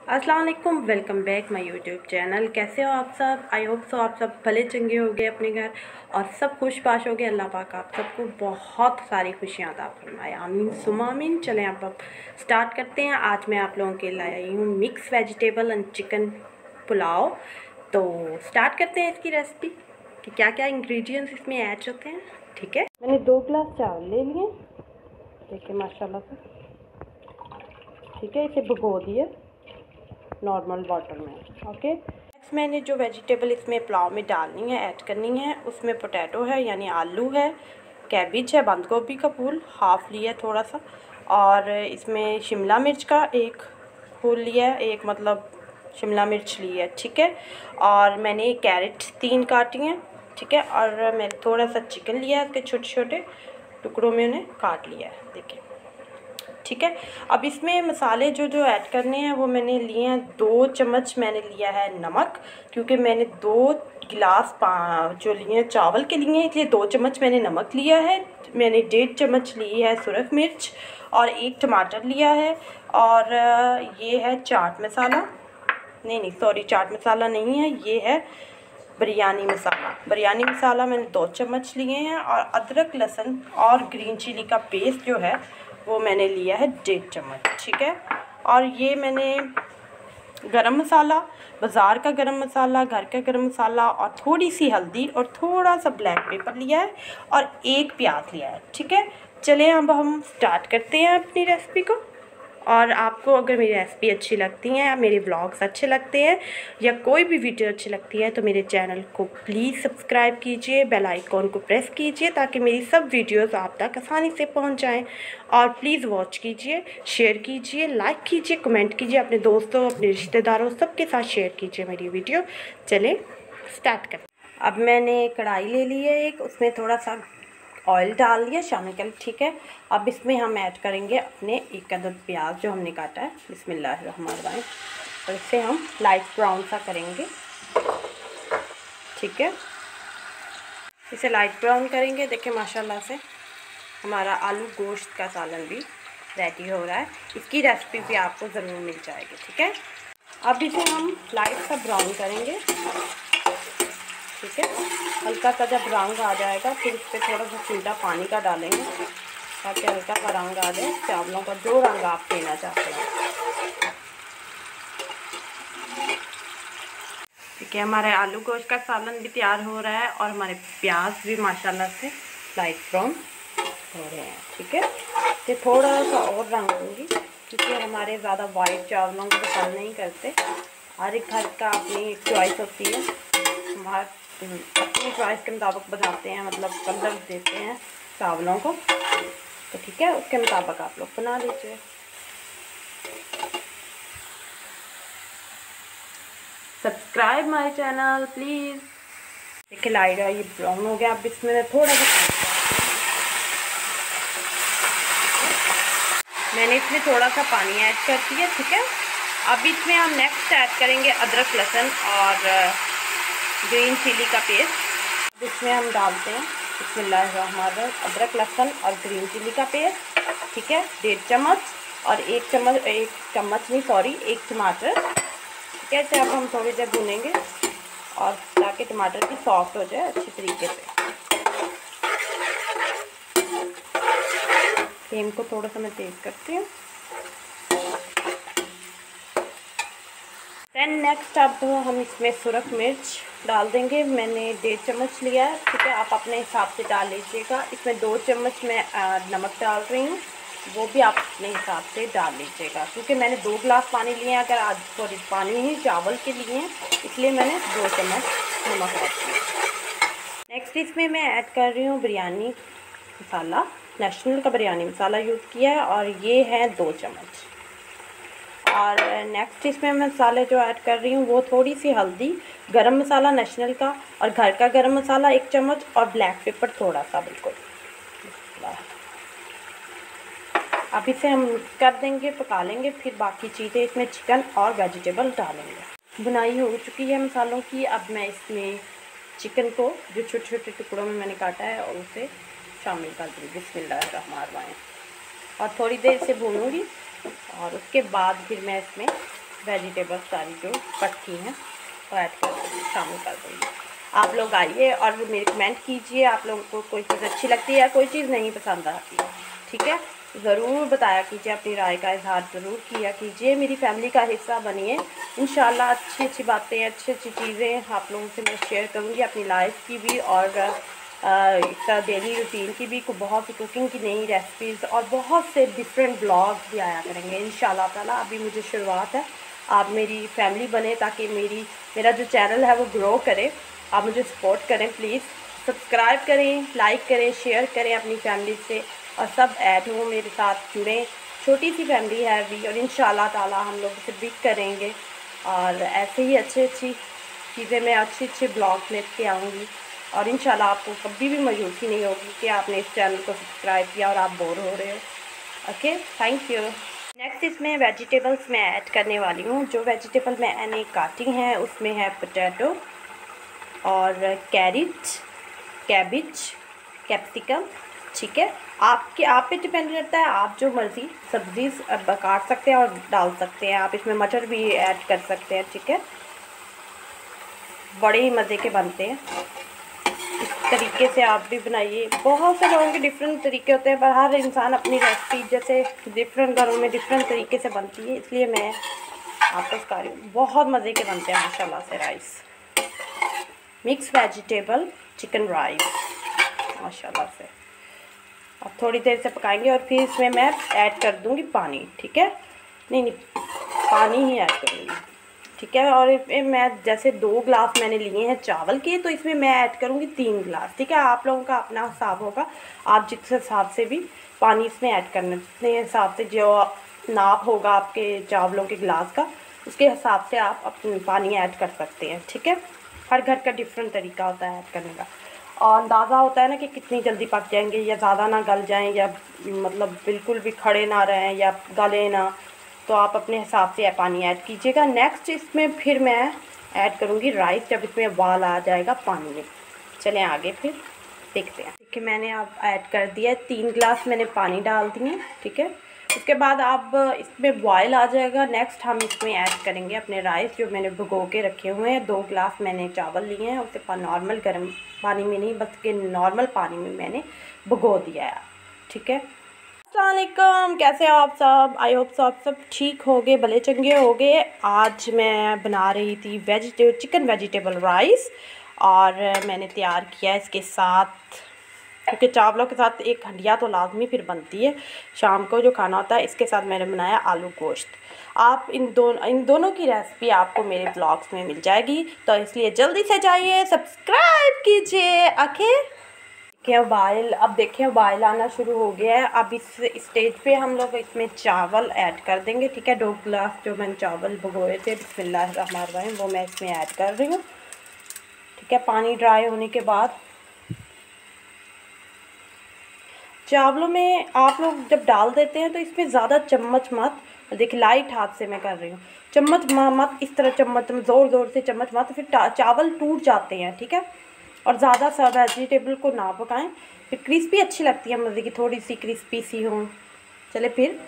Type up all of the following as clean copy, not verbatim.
अस्सलाम वालेकुम, welcome back my YouTube channel. कैसे हो आप सब? आई होप सो आप सब भले चंगे हो गए अपने घर और सब खुश पाश हो गए। अल्लाह पाक आप सबको बहुत सारी खुशियाँ अता फरमाए, आमीन सुमा आमीन। चलें अब स्टार्ट करते हैं। आज मैं आप लोगों के लिए आई हूँ mix vegetable and chicken pulao. तो स्टार्ट करते हैं इसकी रेसिपी कि क्या क्या इंग्रेडिएंट्स इसमें ऐड होते हैं। ठीक है, मैंने 2 गिलास चावल ले लिए, देखिए माशाल्लाह से। ठीक है, इसे भिगो दिए नॉर्मल वाटर में। ओके, नेक्स्ट मैंने जो वेजिटेबल इसमें पुलाव में डालनी है, ऐड करनी है, उसमें पोटैटो है यानी आलू है, कैबिज है, बंद गोभी का फूल हाफ लिया थोड़ा सा, और इसमें शिमला मिर्च का एक फूल लिया है, एक मतलब शिमला मिर्च ली है। ठीक है, और मैंने कैरेट 3 काटी हैं। ठीक है, और मैंने थोड़ा सा चिकन लिया है, इसके छोटे छोटे टुकड़ों में उन्हें काट लिया है, देखिए। ठीक है, अब इसमें मसाले जो ऐड करने हैं वो मैंने लिए हैं 2 चम्मच मैंने लिया है नमक, क्योंकि मैंने 2 गिलास जो लिए हैं चावल के लिए, इसलिए 2 चम्मच मैंने नमक लिया है। मैंने 1.5 चम्मच ली है सुरख मिर्च और 1 टमाटर लिया है, और ये है चाट मसाला, नहीं सॉरी, चाट मसाला नहीं है, ये है बिरयानी मसाला। बिरयानी मसाला मैंने 2 चम्मच लिए हैं, और अदरक लहसुन और ग्रीन चिली का पेस्ट जो है वो मैंने लिया है 1.5 चम्मच। ठीक है, और ये मैंने गरम मसाला, बाज़ार का गरम मसाला, घर का गरम मसाला, और थोड़ी सी हल्दी और थोड़ा सा ब्लैक पेपर लिया है, और 1 प्याज लिया है। ठीक है, चलें अब हम स्टार्ट करते हैं अपनी रेसिपी को। और आपको अगर मेरी रेसिपी अच्छी लगती हैं, मेरे ब्लॉग्स अच्छे लगते हैं, या कोई भी वीडियो अच्छी लगती है, तो मेरे चैनल को प्लीज़ सब्सक्राइब कीजिए, बेल आइकॉन को प्रेस कीजिए, ताकि मेरी सब वीडियोस आप तक आसानी से पहुंच जाएं। और प्लीज़ वॉच कीजिए, शेयर कीजिए, लाइक कीजिए, कमेंट कीजिए, अपने दोस्तों, अपने रिश्तेदारों सबके साथ शेयर कीजिए मेरी वीडियो। चलें स्टार्ट करें। अब मैंने कढ़ाई ले ली है एक, उसमें थोड़ा सा ऑयल डाल दिया शामी कल। ठीक है, अब इसमें हम ऐड करेंगे अपने 1 अदद प्याज जो हमने काटा है, बिस्मिल्लाहिर्रहमानिर्रहीम, और इसे हम लाइट ब्राउन सा करेंगे। ठीक है, इसे लाइट ब्राउन करेंगे। देखिए माशाल्लाह से हमारा आलू गोश्त का सालन भी रेडी हो रहा है। इसकी रेसिपी भी आपको ज़रूर मिल जाएगी। ठीक है, अब इसे हम लाइट सा ब्राउन करेंगे। ठीक है, हल्का सा जब रंग आ जाएगा, फिर इस पर थोड़ा सा ठंडा पानी का डालेंगे, ताकि हल्का सा रंग आ जाए चावलों का, जो रंग आप देना चाहते हैं। ठीक है, हमारे आलू गोश्त का सालन भी तैयार हो रहा है, और हमारे प्याज भी माशाल्लाह से लाइट ब्राउन हो रहे हैं। ठीक है, तो थोड़ा सा और रंग दूँगी, क्योंकि हमारे ज़्यादा वाइट चावलों को पसंद नहीं करते। हर एक घर का अपनी चॉइस होती है, हमारे अपनी चॉइस के मुताबिक बनाते हैं, मतलब कलर देते हैं चावलों को। तो ठीक है, उसके मुताबिक आप लोग बना लीजिए। Subscribe my channel please. देखिए लाइट ये ब्राउन हो गया। अब इसमें मैं थोड़ा सा मैंने इसमें थोड़ा सा पानी ऐड कर दिया। ठीक है, अब इसमें हम नेक्स्ट ऐड करेंगे अदरक लहसुन और ग्रीन चिली का पेस्ट। इसमें हम डालते हैं बिस्मिल्लाहिर्रहमानिर्रहीम अदरक लहसुन और ग्रीन चिली का पेस्ट। ठीक है, 1.5 चम्मच, और 1 चम्मच नहीं सॉरी 1 टमाटर। ठीक है, इसे अब हम थोड़ी देर भूनेंगे, और ताकि टमाटर भी सॉफ्ट हो जाए अच्छी तरीके से। फ्लेम को थोड़ा सा मैं तेज़ करती हूँ। दैन नेक्स्ट अब हम इसमें सुरख मिर्च डाल देंगे। मैंने 1.5 चम्मच लिया है। ठीक है, आप अपने हिसाब से डाल लीजिएगा। इसमें 2 चम्मच मैं नमक डाल रही हूँ, वो भी आप अपने हिसाब से डाल लीजिएगा, क्योंकि मैंने 2 गिलास पानी लिए हैं, अगर आज सॉरी पानी ही चावल के लिए हैं, इसलिए मैंने 2 चम्मच नमक ऐड किया। नेक्स्ट इसमें मैं ऐड कर रही हूँ बिरयानी मसाला, नेशनल का बिरयानी मसाला यूज़ किया है, और ये है 2 चम्मच। और नेक्स्ट इसमें मसाले जो ऐड कर रही हूँ वो थोड़ी सी हल्दी, गरम मसाला नेशनल का, और घर का गरम मसाला 1 चम्मच, और ब्लैक पेपर थोड़ा सा बिल्कुल। अब इसे हम मिक्स कर देंगे, पका लेंगे, फिर बाकी चीज़ें इसमें चिकन और वेजिटेबल डालेंगे। बुनाई हो चुकी है मसालों की। अब मैं इसमें चिकन को जो छोटे छोटे टुकड़ों में मैंने काटा है, और उसे शामिल कर दूँगी बिस्मिल्लाहिर्रहमानिर्रहीम, और थोड़ी देर से भूनूँगी, और उसके बाद फिर मैं इसमें वेजिटेबल्स सारी जो कटती हैं वो ऐड कर दूँगी, शामिल कर दूँगी। आप लोग आइए और मेरे कमेंट कीजिए, आप लोगों को कोई चीज़ अच्छी लगती है या कोई चीज़ नहीं पसंद आती है, ठीक है। ज़रूर बताया कीजिए, अपनी राय का इज़हार ज़रूर किया कीजिए, मेरी फैमिली का हिस्सा बनिए। इंशाल्लाह अच्छी अच्छी बातें, अच्छी अच्छी चीज़ें आप लोगों से मैं शेयर करूँगी, अपनी लाइफ की भी और इसका डेली रूटीन की भी, बहुत सी कुकिंग की नई रेसिपीज़ और बहुत से डिफरेंट ब्लॉग्स भी आया करेंगे इंशाल्लाह ताला। अभी मुझे शुरुआत है, आप मेरी फैमिली बने ताकि मेरा जो चैनल है वो ग्रो करे। आप मुझे सपोर्ट करें, प्लीज़ सब्सक्राइब करें, लाइक करें, शेयर करें अपनी फैमिली से, और सब ऐड हों मेरे साथ जुड़ें। छोटी सी फैमिली है अभी, और इंशाल्लाह ताला हम लोग इसे बिग करेंगे, और ऐसे ही अच्छी चीज़ें मैं अच्छे ब्लॉग लेके आऊँगी, और इंशाल्लाह आपको कभी भी मायूसी नहीं होगी कि आपने इस चैनल को सब्सक्राइब किया और आप बोर हो रहे हो। Okay, thank you. नेक्स्ट इसमें वेजिटेबल्स मैं ऐड करने वाली हूँ। जो वेजिटेबल मैंने काटी हैं उसमें है पोटैटो और कैबिज, कैप्सिकम, ठीक है। आप पे डिपेंड करता है, आप जो मर्ज़ी सब्ज़ी काट सकते हैं और डाल सकते हैं। आप इसमें मटर भी ऐड कर सकते हैं, ठीक है। बड़े ही मज़े के बनते हैं, इस तरीके से आप भी बनाइए। बहुत से लोगों के डिफरेंट तरीके होते हैं, पर हर इंसान अपनी रेसिपी जैसे डिफरेंट घरों में डिफरेंट तरीके से बनती है, इसलिए मैं आपको सिखा रही हूँ। बहुत मज़े के बनते हैं माशाल्लाह से। Rice, mix vegetable chicken rice माशाल्लाह से। अब थोड़ी देर से पकाएंगे और फिर इसमें मैं ऐड कर दूँगी पानी, ठीक है। नहीं, पानी ही ऐड करूँगी, ठीक है। और मैं जैसे 2 गिलास मैंने लिए हैं चावल के, तो इसमें मैं ऐड करूँगी 3 गिलास, ठीक है। आप लोगों का अपना हिसाब होगा, आप जिस हिसाब से भी पानी इसमें ऐड करना, जितने हिसाब से जो नाप होगा आपके चावलों के गिलास का, उसके हिसाब से आप अपना पानी ऐड कर सकते हैं, ठीक है। हर घर का डिफरेंट तरीका होता है ऐड करने का, और अंदाज़ा होता है ना कि कितनी जल्दी पक जाएंगे, या ज़्यादा ना गल जाएं, या मतलब बिल्कुल भी खड़े ना रहें या गले ना, तो आप अपने हिसाब से पानी ऐड कीजिएगा। नेक्स्ट इसमें फिर मैं ऐड करूँगी राइस, जब इसमें उबाल आ जाएगा पानी में। चलें आगे फिर देखते हैं। देखिए मैंने अब ऐड कर दिया है, 3 गिलास मैंने पानी डाल दिए, ठीक है। उसके बाद अब इसमें बॉयल आ जाएगा। नेक्स्ट हम इसमें ऐड करेंगे अपने राइस जो मैंने भिगो के रखे हुए हैं। 2 गिलास मैंने चावल लिए हैं, उसे नॉर्मल गर्म पानी में नहीं, बस के नॉर्मल पानी में मैंने भिगो दिया है, ठीक है। अस्सलामुअलैकुम, कैसे हो आप सब? आई होप सो आप सब ठीक होगे, भले चंगे होगे। आज मैं बना रही थी चिकन वेजिटेबल राइस, और मैंने तैयार किया है इसके साथ, क्योंकि चावलों के साथ एक हंडिया तो लाजमी फिर बनती है शाम को जो खाना होता है। इसके साथ मैंने बनाया आलू गोश्त। आप इन दोनों की रेसिपी आपको मेरे ब्लॉग्स में मिल जाएगी, तो इसलिए जल्दी से जाइए, सब्सक्राइब कीजिए। ओके, अब देखिए उबाइल आना शुरू हो गया है। अब इस स्टेज पे हम लोग इसमें चावल ऐड कर देंगे, ठीक है। 2 गिलास जो मैंने चावल भिगोए थे, बिस्मिल्लाहिर्रहमानिर्रहीम, वो मैं इसमें ऐड कर रही हूँ, ठीक है। पानी ड्राई होने के बाद चावलों में आप लोग जब डाल देते हैं तो इसमें ज़्यादा चम्मच मत, देखिए लाइट हाथ से मैं कर रही हूँ, चम्मच मत इस तरह चम्मच ज़ोर से चम्मच मत, फिर चावल टूट जाते हैं, ठीक है। और ज़्यादा सा वेजिटेबल को ना पकाएं, फिर क्रिस्पी अच्छी लगती है, मज़े की थोड़ी सी क्रिस्पी सी हो। चले फिर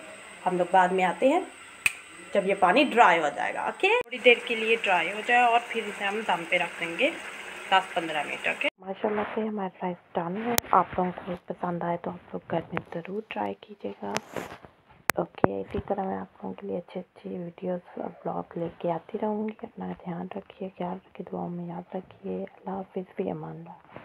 हम लोग बाद में आते हैं जब ये पानी ड्राई हो जाएगा, ओके। थोड़ी देर के लिए ड्राई हो जाए और फिर इसे हम दम पे रख देंगे 10-15 मिनट, ओके। माशाल्लाह से हमारा राइस डन है। आप लोगों को पसंद आए तो आप लोग घर में ज़रूर ट्राई कीजिएगा, ओके। इसी तरह मैं आप लोगों के लिए अच्छी वीडियोस ब्लॉग लेके आती रहूँगी। अपना ध्यान रखिए, ख्याल रखिए, दुआओं में याद रखिए। अल्लाह हाफ़िज़, फ़ी अमान अल्लाह।